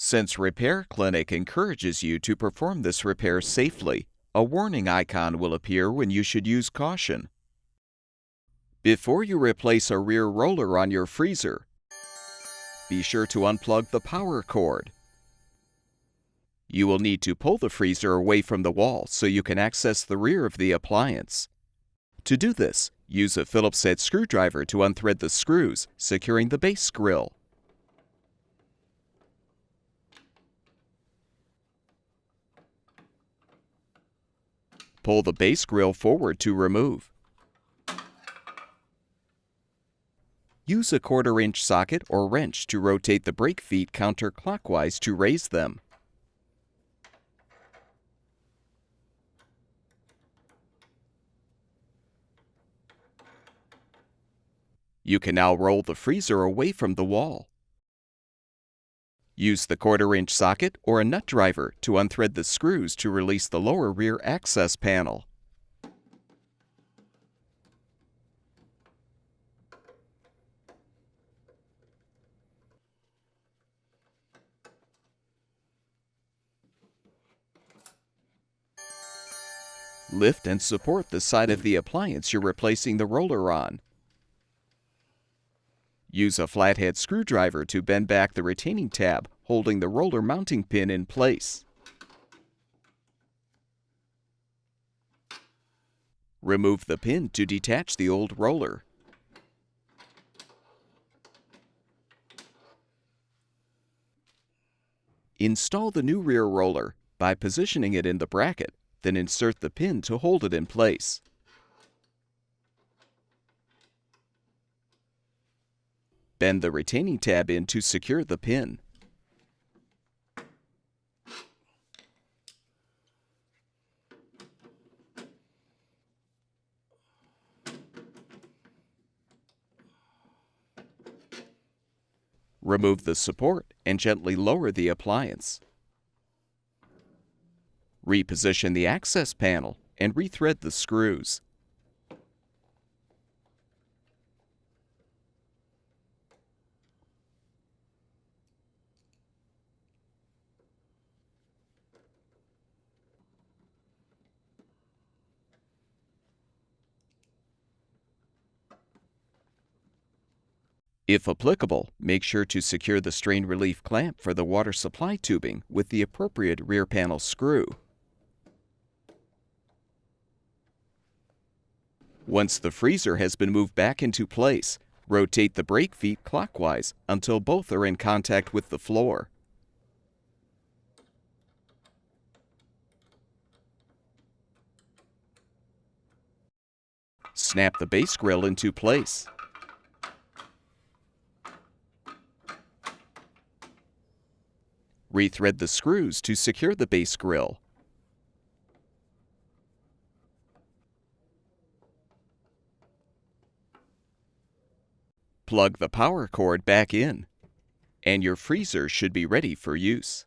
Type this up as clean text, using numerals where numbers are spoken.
Since Repair Clinic encourages you to perform this repair safely, a warning icon will appear when you should use caution. Before you replace a rear roller on your freezer, be sure to unplug the power cord. You will need to pull the freezer away from the wall so you can access the rear of the appliance. To do this, use a Phillips head screwdriver to unthread the screws, securing the base grill. Pull the base grill forward to remove. Use a 1/4-inch socket or wrench to rotate the brake feet counterclockwise to raise them. You can now roll the freezer away from the wall. Use the 1/4-inch socket or a nut driver to unthread the screws to release the lower rear access panel. Lift and support the side of the appliance you're replacing the roller on. Use a flathead screwdriver to bend back the retaining tab, holding the roller mounting pin in place. Remove the pin to detach the old roller. Install the new rear roller by positioning it in the bracket, then insert the pin to hold it in place. Bend the retaining tab in to secure the pin. Remove the support and gently lower the appliance. Reposition the access panel and rethread the screws. If applicable, make sure to secure the strain relief clamp for the water supply tubing with the appropriate rear panel screw. Once the freezer has been moved back into place, rotate the brake feet clockwise until both are in contact with the floor. Snap the base grill into place. Rethread the screws to secure the base grill. Plug the power cord back in, and your freezer should be ready for use.